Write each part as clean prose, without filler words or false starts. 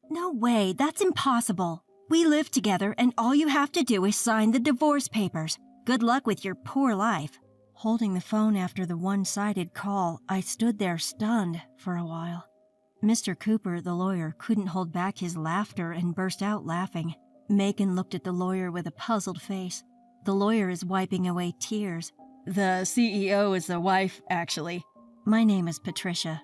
No way, that's impossible. We live together and all you have to do is sign the divorce papers. Good luck with your poor life. Holding the phone after the one-sided call, I stood there stunned for a while. Mr. Cooper, the lawyer, couldn't hold back his laughter and burst out laughing. Megan looked at the lawyer with a puzzled face. The lawyer is wiping away tears. The CEO is the wife, actually. My name is Patricia.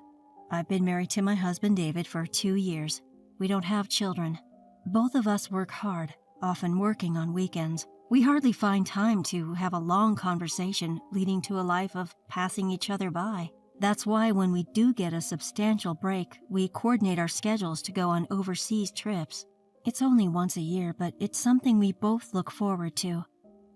I've been married to my husband David for 2 years. We don't have children. Both of us work hard, often working on weekends. We hardly find time to have a long conversation leading to a life of passing each other by. That's why when we do get a substantial break, we coordinate our schedules to go on overseas trips. It's only once a year, but it's something we both look forward to.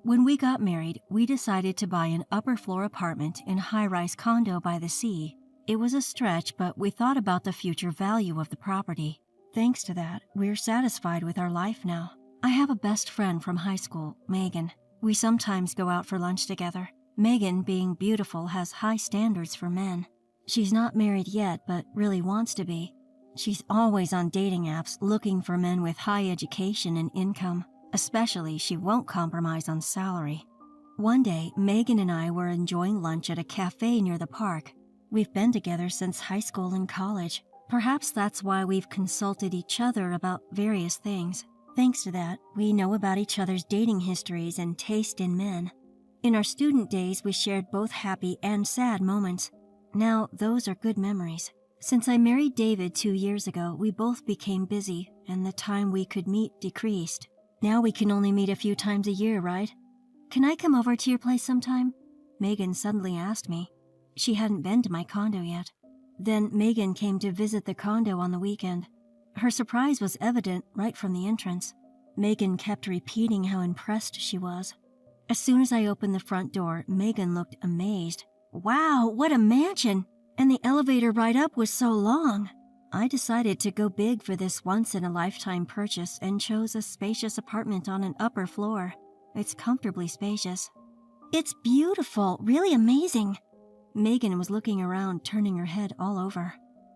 When we got married, we decided to buy an upper-floor apartment in a high-rise condo by the sea. It was a stretch, but we thought about the future value of the property. Thanks to that, we're satisfied with our life now. I have a best friend from high school, Megan. We sometimes go out for lunch together. Megan, being beautiful, has high standards for men. She's not married yet, but really wants to be. She's always on dating apps looking for men with high education and income. Especially, she won't compromise on salary. One day, Megan and I were enjoying lunch at a cafe near the park. We've been together since high school and college. Perhaps that's why we've consulted each other about various things. Thanks to that, we know about each other's dating histories and taste in men. In our student days, we shared both happy and sad moments. Now, those are good memories. Since I married David 2 years ago, we both became busy, and the time we could meet decreased. Now we can only meet a few times a year, right? Can I come over to your place sometime? Megan suddenly asked me. She hadn't been to my condo yet. Then Megan came to visit the condo on the weekend. Her surprise was evident right from the entrance. Megan kept repeating how impressed she was. As soon as I opened the front door, Megan looked amazed. Wow, what a mansion! And the elevator ride up was so long. I decided to go big for this once-in-a-lifetime purchase and chose a spacious apartment on an upper floor. It's comfortably spacious. It's beautiful, really amazing. Megan was looking around, turning her head all over.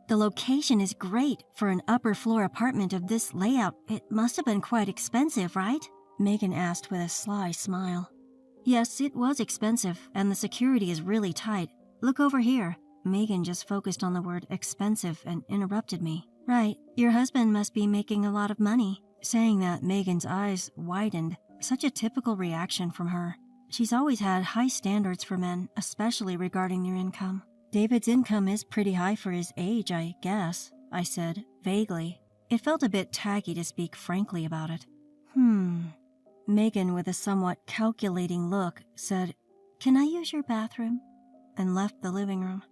The location is great for an upper-floor apartment of this layout. It must have been quite expensive, right? Megan asked with a sly smile. Yes, it was expensive, and the security is really tight. Look over here. Megan just focused on the word expensive and interrupted me. Right, your husband must be making a lot of money. Saying that, Megan's eyes widened. Such a typical reaction from her. She's always had high standards for men, especially regarding their income. David's income is pretty high for his age, I guess, I said, vaguely. It felt a bit tacky to speak frankly about it. Megan, with a somewhat calculating look, said, "Can I use your bathroom?" and left the living room.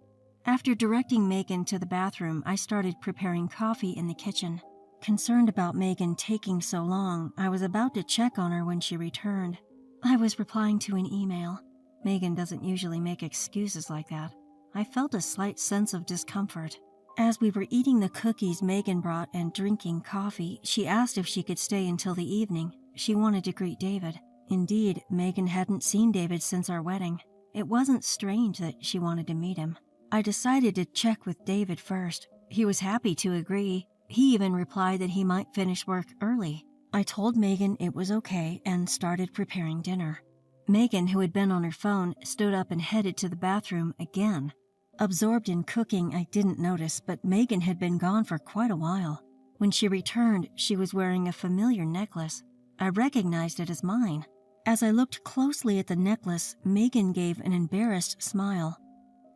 After directing Megan to the bathroom, I started preparing coffee in the kitchen. Concerned about Megan taking so long, I was about to check on her when she returned. I was replying to an email. Megan doesn't usually make excuses like that. I felt a slight sense of discomfort. As we were eating the cookies Megan brought and drinking coffee, she asked if she could stay until the evening. She wanted to greet David. Indeed, Megan hadn't seen David since our wedding. It wasn't strange that she wanted to meet him. I decided to check with David first. He was happy to agree. He even replied that he might finish work early. I told Megan it was okay and started preparing dinner. Megan, who had been on her phone, stood up and headed to the bathroom again. Absorbed in cooking, I didn't notice, but Megan had been gone for quite a while. When she returned, she was wearing a familiar necklace. I recognized it as mine. As I looked closely at the necklace, Megan gave an embarrassed smile.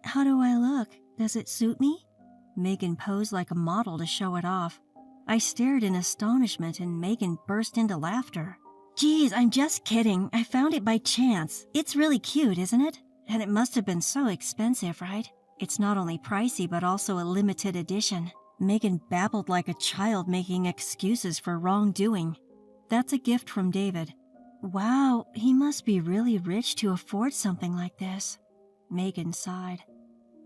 "How do I look? Does it suit me?" Megan posed like a model to show it off. I stared in astonishment and Megan burst into laughter. "Geez, I'm just kidding. I found it by chance. It's really cute, isn't it? And it must have been so expensive, right? It's not only pricey but also a limited edition." Megan babbled like a child making excuses for wrongdoing. "That's a gift from David." "Wow, he must be really rich to afford something like this." Megan sighed.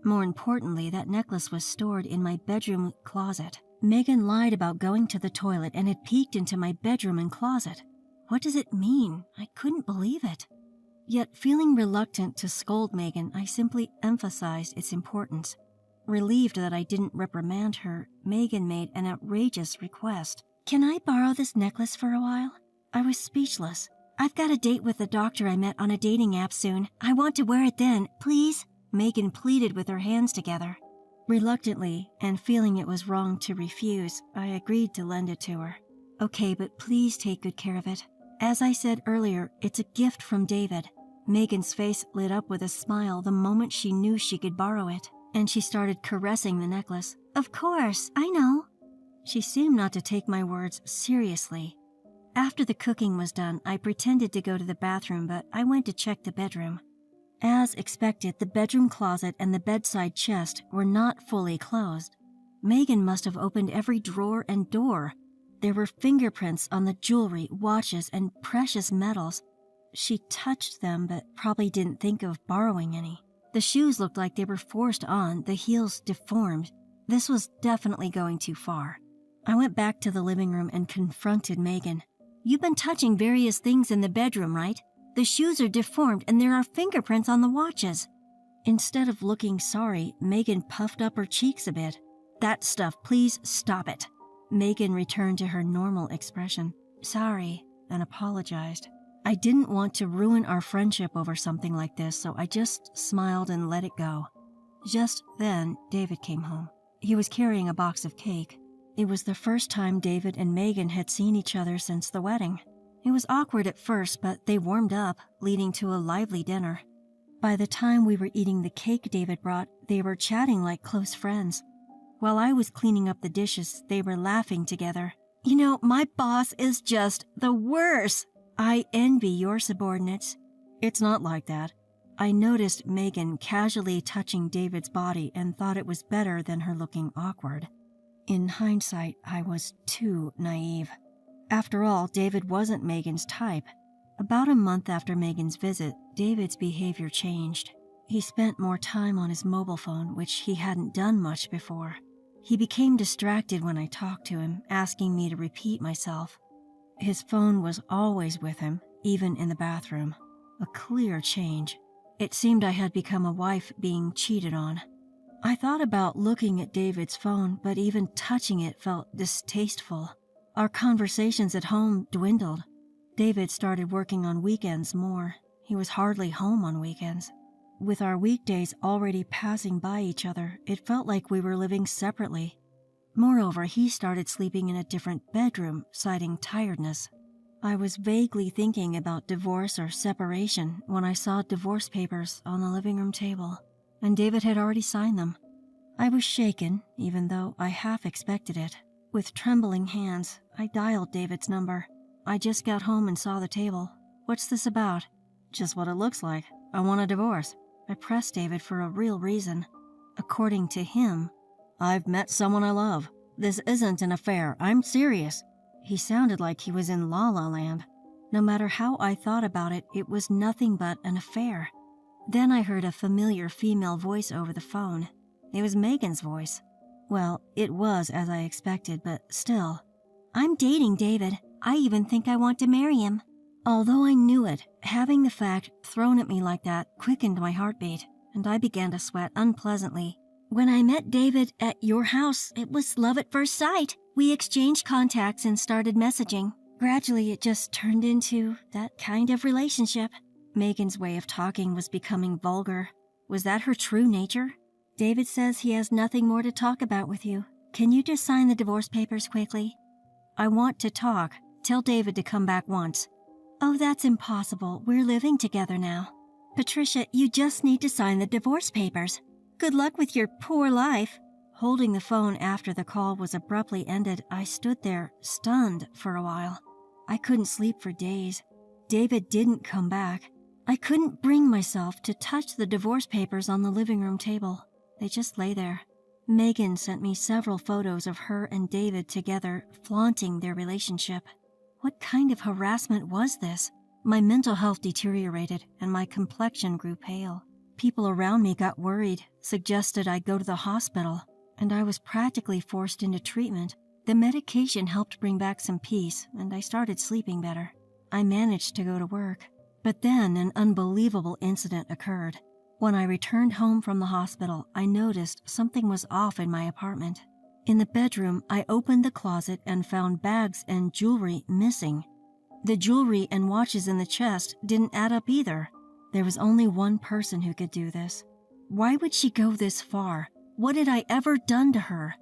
More importantly, that necklace was stored in my bedroom closet. Megan lied about going to the toilet and had peeked into my bedroom and closet. What does it mean? I couldn't believe it. Yet, feeling reluctant to scold Megan, I simply emphasized its importance. Relieved that I didn't reprimand her, Megan made an outrageous request. "Can I borrow this necklace for a while?" I was speechless. "I've got a date with the doctor I met on a dating app soon. I want to wear it then, please," Megan pleaded with her hands together. Reluctantly, and feeling it was wrong to refuse, I agreed to lend it to her. "Okay, but please take good care of it. As I said earlier, it's a gift from David." Megan's face lit up with a smile the moment she knew she could borrow it, and she started caressing the necklace. "Of course, I know." She seemed not to take my words seriously. After the cooking was done, I pretended to go to the bathroom, but I went to check the bedroom. As expected, the bedroom closet and the bedside chest were not fully closed. Megan must have opened every drawer and door. There were fingerprints on the jewelry, watches, and precious metals. She touched them, but probably didn't think of borrowing any. The shoes looked like they were forced on, the heels deformed. This was definitely going too far. I went back to the living room and confronted Megan. "You've been touching various things in the bedroom, right? The shoes are deformed and there are fingerprints on the watches." Instead of looking sorry, Megan puffed up her cheeks a bit. "That stuff, please stop it." Megan returned to her normal expression. "Sorry," and apologized. I didn't want to ruin our friendship over something like this, so I just smiled and let it go. Just then, David came home. He was carrying a box of cake. It was the first time David and Megan had seen each other since the wedding. It was awkward at first, but they warmed up, leading to a lively dinner. By the time we were eating the cake David brought, they were chatting like close friends. While I was cleaning up the dishes, they were laughing together. "You know, my boss is just the worst. I envy your subordinates." "It's not like that." I noticed Megan casually touching David's body and thought it was better than her looking awkward. In hindsight, I was too naive. After all, David wasn't Megan's type. About a month after Megan's visit, David's behavior changed. He spent more time on his mobile phone, which he hadn't done much before. He became distracted when I talked to him, asking me to repeat myself. His phone was always with him, even in the bathroom. A clear change. It seemed I had become a wife being cheated on. I thought about looking at David's phone, but even touching it felt distasteful. Our conversations at home dwindled. David started working on weekends more. He was hardly home on weekends. With our weekdays already passing by each other, it felt like we were living separately. Moreover, he started sleeping in a different bedroom, citing tiredness. I was vaguely thinking about divorce or separation when I saw divorce papers on the living room table, and David had already signed them. I was shaken, even though I half expected it. With trembling hands, I dialed David's number. "I just got home and saw the table. What's this about?" "Just what it looks like. I want a divorce." I pressed David for a real reason. According to him, "I've met someone I love. This isn't an affair. I'm serious." He sounded like he was in La La Land. No matter how I thought about it, it was nothing but an affair. Then I heard a familiar female voice over the phone. It was Megan's voice. Well, it was as I expected, but still. "I'm dating David. I even think I want to marry him." Although I knew it, having the fact thrown at me like that quickened my heartbeat, and I began to sweat unpleasantly. "When I met David at your house, it was love at first sight. We exchanged contacts and started messaging. Gradually, it just turned into that kind of relationship." Megan's way of talking was becoming vulgar. Was that her true nature? "David says he has nothing more to talk about with you. Can you just sign the divorce papers quickly?" "I want to talk. Tell David to come back once." "Oh, that's impossible. We're living together now." "Patricia, you just need to sign the divorce papers. Good luck with your poor life." Holding the phone after the call was abruptly ended, I stood there, stunned, for a while. I couldn't sleep for days. David didn't come back. I couldn't bring myself to touch the divorce papers on the living room table. They just lay there. Megan sent me several photos of her and David together, flaunting their relationship. What kind of harassment was this? My mental health deteriorated, and my complexion grew pale. People around me got worried, suggested I go to the hospital, and I was practically forced into treatment. The medication helped bring back some peace, and I started sleeping better. I managed to go to work. But then an unbelievable incident occurred. When I returned home from the hospital, I noticed something was off in my apartment. In the bedroom, I opened the closet and found bags and jewelry missing. The jewelry and watches in the chest didn't add up either. There was only one person who could do this. Why would she go this far? What had I ever done to her?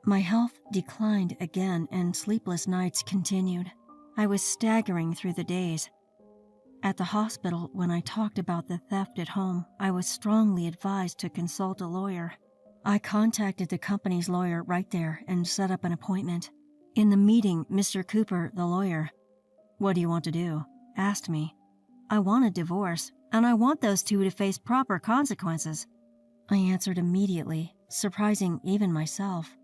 My health declined again and sleepless nights continued. I was staggering through the days. At the hospital, when I talked about the theft at home, I was strongly advised to consult a lawyer. I contacted the company's lawyer right there and set up an appointment. In the meeting, Mr. Cooper, the lawyer, "What do you want to do?" asked me. "I want a divorce, and I want those two to face proper consequences." I answered immediately, surprising even myself.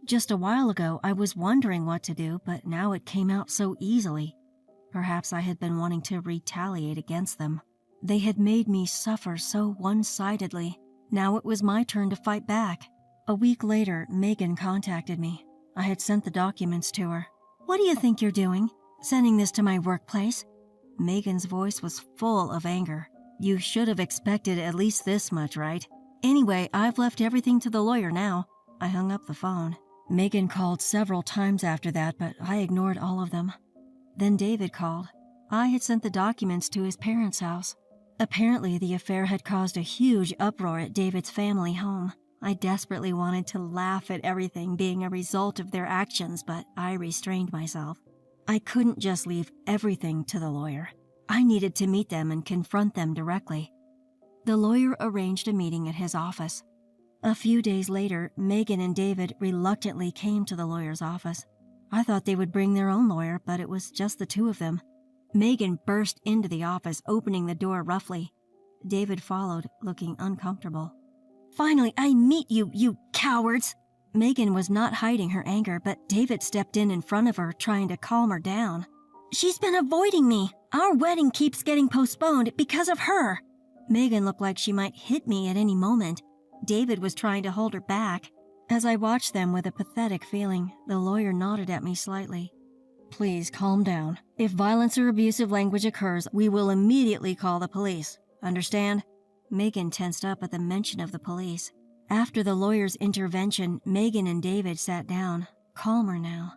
Just a while ago, I was wondering what to do, but now it came out so easily. Perhaps I had been wanting to retaliate against them. They had made me suffer so one-sidedly. Now it was my turn to fight back. A week later, Megan contacted me. I had sent the documents to her. "What do you think you're doing? Sending this to my workplace?" Megan's voice was full of anger. "You should have expected at least this much, right? Anyway, I've left everything to the lawyer now." I hung up the phone. Megan called several times after that, but I ignored all of them. Then David called. I had sent the documents to his parents' house. Apparently, the affair had caused a huge uproar at David's family home. I desperately wanted to laugh at everything being a result of their actions, but I restrained myself. I couldn't just leave everything to the lawyer. I needed to meet them and confront them directly. The lawyer arranged a meeting at his office. A few days later, Megan and David reluctantly came to the lawyer's office. I thought they would bring their own lawyer, but it was just the two of them. Megan burst into the office, opening the door roughly. David followed, looking uncomfortable. "Finally, I meet you, you cowards!" Megan was not hiding her anger, but David stepped in front of her, trying to calm her down. "She's been avoiding me. Our wedding keeps getting postponed because of her." Megan looked like she might hit me at any moment. David was trying to hold her back. As I watched them with a pathetic feeling, the lawyer nodded at me slightly. "Please calm down. If violence or abusive language occurs, we will immediately call the police. Understand?" Megan tensed up at the mention of the police. After the lawyer's intervention, Megan and David sat down, calmer now.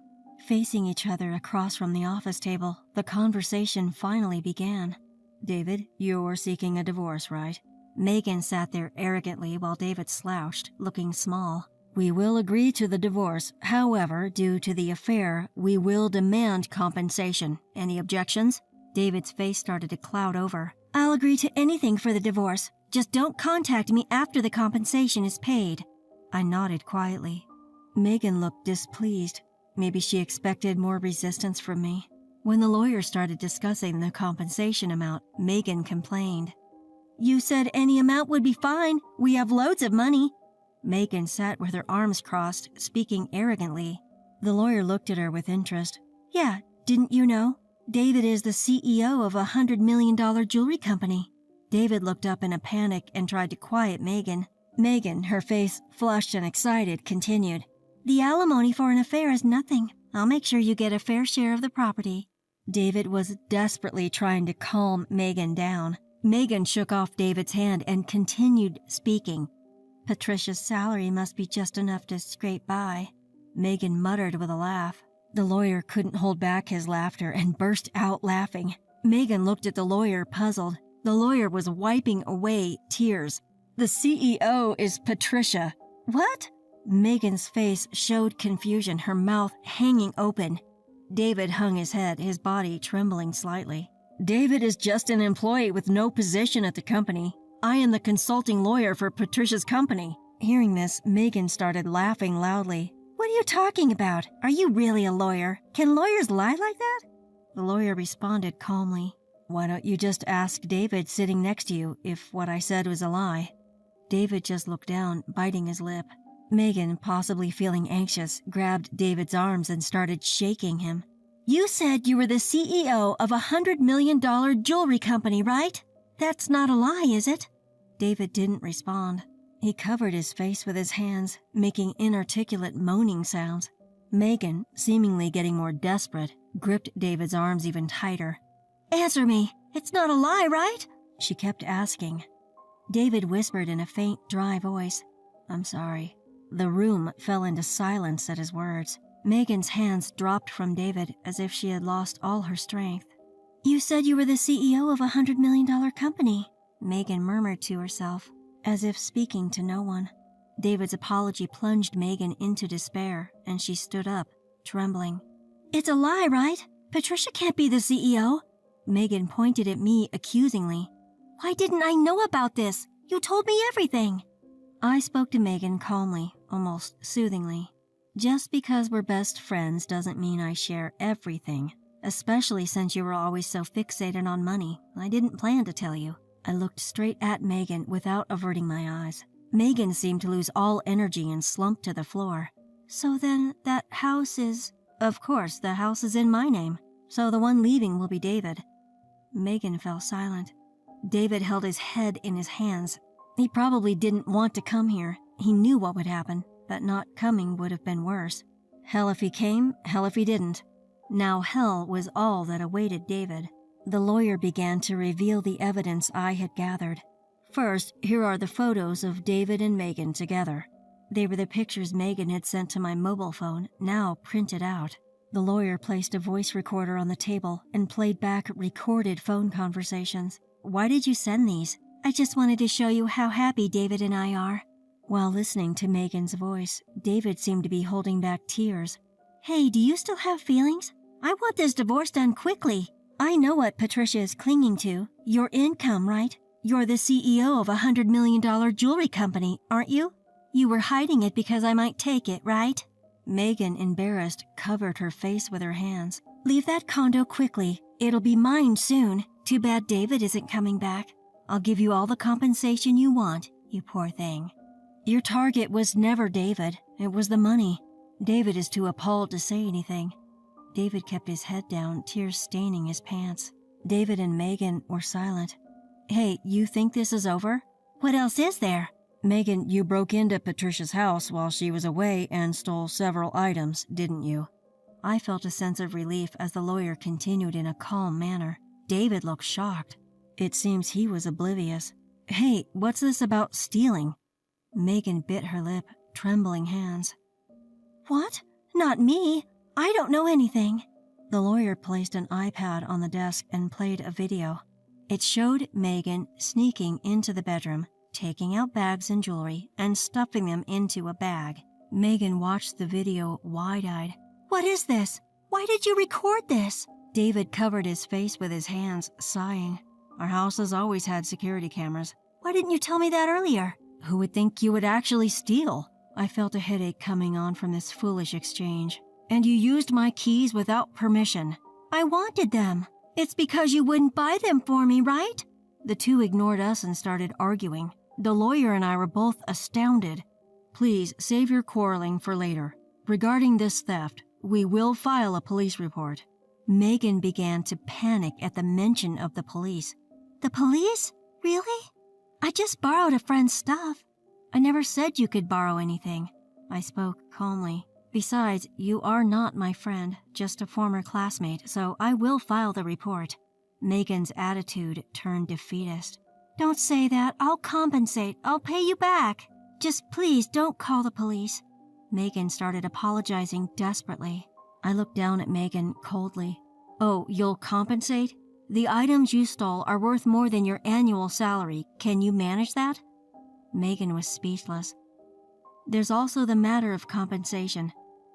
Facing each other across from the office table, the conversation finally began. "David, you're seeking a divorce, right?" Megan sat there arrogantly while David slouched, looking small. "We will agree to the divorce. However, due to the affair, we will demand compensation. Any objections?" David's face started to cloud over. "I'll agree to anything for the divorce. Just don't contact me after the compensation is paid." I nodded quietly. Megan looked displeased. Maybe she expected more resistance from me. When the lawyer started discussing the compensation amount, Megan complained. "You said any amount would be fine. We have loads of money." Megan sat with her arms crossed, speaking arrogantly. The lawyer looked at her with interest. "Yeah, didn't you know? David is the CEO of a $100 million jewelry company." David looked up in a panic and tried to quiet Megan. Megan, her face flushed and excited, continued. "The alimony for an affair is nothing. I'll make sure you get a fair share of the property." David was desperately trying to calm Megan down. Megan shook off David's hand and continued speaking. "Patricia's salary must be just enough to scrape by." Megan muttered with a laugh. The lawyer couldn't hold back his laughter and burst out laughing. Megan looked at the lawyer, puzzled. The lawyer was wiping away tears. "The CEO is Patricia." "What?" Megan's face showed confusion, her mouth hanging open. David hung his head, his body trembling slightly. "David is just an employee with no position at the company. I am the consulting lawyer for Patricia's company." Hearing this, Megan started laughing loudly. "What are you talking about? Are you really a lawyer? Can lawyers lie like that?" The lawyer responded calmly. "Why don't you just ask David sitting next to you if what I said was a lie?" David just looked down, biting his lip. Megan, possibly feeling anxious, grabbed David's arms and started shaking him. "You said you were the CEO of a $100 million jewelry company, right? That's not a lie, is it?" David didn't respond. He covered his face with his hands, making inarticulate moaning sounds. Megan, seemingly getting more desperate, gripped David's arms even tighter. "Answer me! It's not a lie, right?" she kept asking. David whispered in a faint, dry voice, "I'm sorry." The room fell into silence at his words. Megan's hands dropped from David as if she had lost all her strength. "You said you were the CEO of a $100 million company," Megan murmured to herself, as if speaking to no one. David's apology plunged Megan into despair, and she stood up, trembling. "It's a lie, right? Patricia can't be the CEO." Megan pointed at me accusingly. "Why didn't I know about this? You told me everything." I spoke to Megan calmly, almost soothingly. "Just because we're best friends doesn't mean I share everything, especially since you were always so fixated on money. I didn't plan to tell you." I looked straight at Megan without averting my eyes. Megan seemed to lose all energy and slumped to the floor. "So then, that house is—" "Of course, the house is in my name, so the one leaving will be David." Megan fell silent. David held his head in his hands. He probably didn't want to come here. He knew what would happen, but not coming would have been worse. Hell if he came, hell if he didn't. Now hell was all that awaited David. The lawyer began to reveal the evidence I had gathered. First, here are the photos of David and Megan together. They were the pictures Megan had sent to my mobile phone, now printed out. The lawyer placed a voice recorder on the table and played back recorded phone conversations. "Why did you send these?" "I just wanted to show you how happy David and I are." While listening to Megan's voice, David seemed to be holding back tears. "Hey, do you still have feelings? I want this divorce done quickly. I know what Patricia is clinging to. Your income, right? You're the CEO of a $100 million jewelry company, aren't you? You were hiding it because I might take it, right?" Megan, embarrassed, covered her face with her hands. "Leave that condo quickly. It'll be mine soon. Too bad David isn't coming back. I'll give you all the compensation you want, you poor thing." "Your target was never David. It was the money." David is too appalled to say anything. David kept his head down, tears staining his pants. David and Megan were silent. "Hey, you think this is over?" "What else is there?" "Megan, you broke into Patricia's house while she was away and stole several items, didn't you?" I felt a sense of relief as the lawyer continued in a calm manner. David looked shocked. It seems he was oblivious. "Hey, what's this about stealing?" Megan bit her lip, trembling hands. "What? Not me. I don't know anything." The lawyer placed an iPad on the desk and played a video. It showed Megan sneaking into the bedroom, taking out bags and jewelry, and stuffing them into a bag. Megan watched the video wide-eyed. "What is this? Why did you record this?" David covered his face with his hands, sighing. "Our house has always had security cameras." "Why didn't you tell me that earlier?" "Who would think you would actually steal?" I felt a headache coming on from this foolish exchange. "And you used my keys without permission." "I wanted them." "It's because you wouldn't buy them for me, right?" The two ignored us and started arguing. The lawyer and I were both astounded. "Please save your quarreling for later. Regarding this theft, we will file a police report." Megan began to panic at the mention of the police. "The police? Really? I just borrowed a friend's stuff." "I never said you could borrow anything." I spoke calmly. "Besides, you are not my friend, just a former classmate, so I will file the report." Megan's attitude turned defeatist. "Don't say that. I'll compensate. I'll pay you back. Just please don't call the police." Megan started apologizing desperately. I looked down at Megan coldly. "Oh, you'll compensate? The items you stole are worth more than your annual salary. Can you manage that?" Megan was speechless. "There's also the matter of compensation."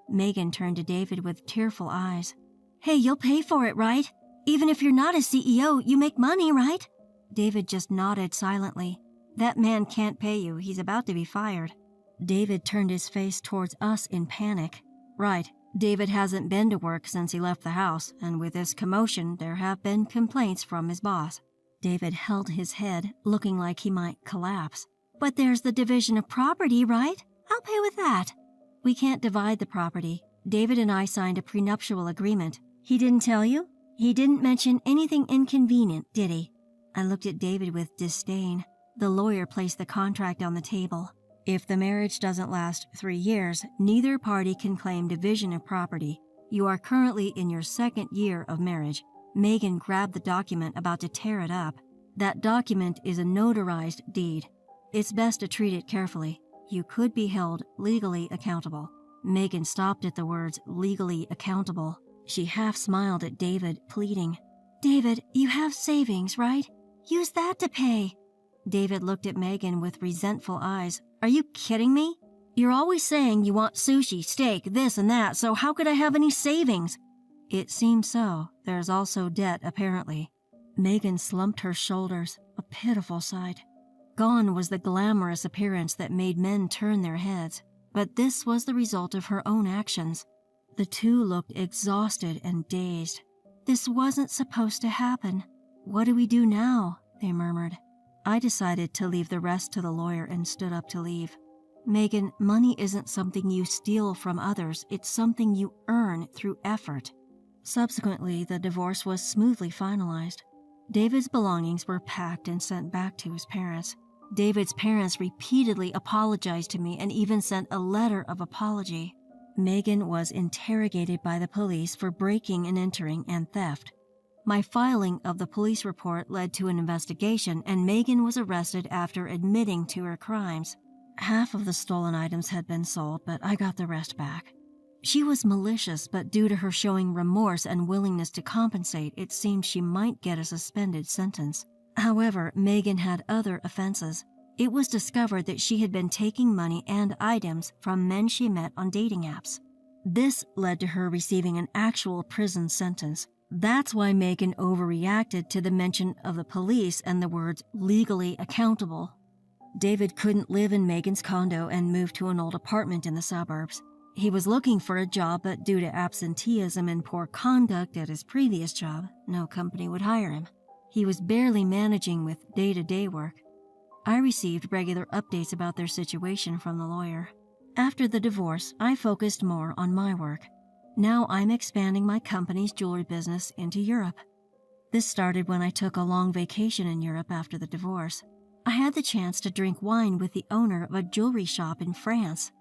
Megan turned to David with tearful eyes. "Hey, you'll pay for it, right? Even if you're not a CEO, you make money, right?" David just nodded silently. "That man can't pay you. He's about to be fired." David turned his face towards us in panic. "Right. David hasn't been to work since he left the house, and with this commotion, there have been complaints from his boss." David held his head, looking like he might collapse. "But there's the division of property, right? I'll pay with that." "We can't divide the property. David and I signed a prenuptial agreement." "He didn't tell you? He didn't mention anything inconvenient, did he?" I looked at David with disdain. The lawyer placed the contract on the table. "If the marriage doesn't last 3 years, neither party can claim division of property. You are currently in your 2nd year of marriage." Megan grabbed the document, about to tear it up. That document is a notarized deed. It's best to treat it carefully. You could be held legally accountable." Megan stopped at the words legally accountable. She half smiled at David, pleading, "David, you have savings, right? Use that to pay." David looked at Megan with resentful eyes. "Are you kidding me? You're always saying you want sushi, steak, this and that, so how could I have any savings?" "It seems so. There's also debt, apparently." Megan slumped her shoulders, a pitiful sight. Gone was the glamorous appearance that made men turn their heads, but this was the result of her own actions. The two looked exhausted and dazed. "This wasn't supposed to happen. What do we do now?" they murmured. I decided to leave the rest to the lawyer and stood up to leave. "Megan, money isn't something you steal from others. It's something you earn through effort." Subsequently, the divorce was smoothly finalized. David's belongings were packed and sent back to his parents. David's parents repeatedly apologized to me and even sent a letter of apology. Megan was interrogated by the police for breaking and entering and theft. My filing of the police report led to an investigation, and Megan was arrested after admitting to her crimes. Half of the stolen items had been sold, but I got the rest back. She was malicious, but due to her showing remorse and willingness to compensate, it seemed she might get a suspended sentence. However, Megan had other offenses. It was discovered that she had been taking money and items from men she met on dating apps. This led to her receiving an actual prison sentence. That's why Megan overreacted to the mention of the police and the words legally accountable. David couldn't live in Megan's condo and moved to an old apartment in the suburbs. He was looking for a job, but due to absenteeism and poor conduct at his previous job, no company would hire him. He was barely managing with day-to-day work. I received regular updates about their situation from the lawyer. After the divorce, I focused more on my work. Now I'm expanding my company's jewelry business into Europe. This started when I took a long vacation in Europe after the divorce. I had the chance to drink wine with the owner of a jewelry shop in France.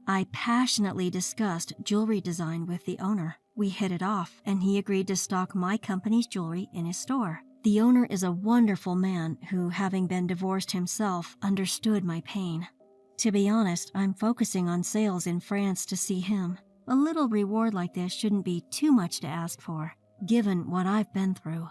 I passionately discussed jewelry design with the owner. We hit it off, and he agreed to stock my company's jewelry in his store. The owner is a wonderful man who, having been divorced himself, understood my pain. To be honest, I'm focusing on sales in France to see him. A little reward like this shouldn't be too much to ask for, given what I've been through.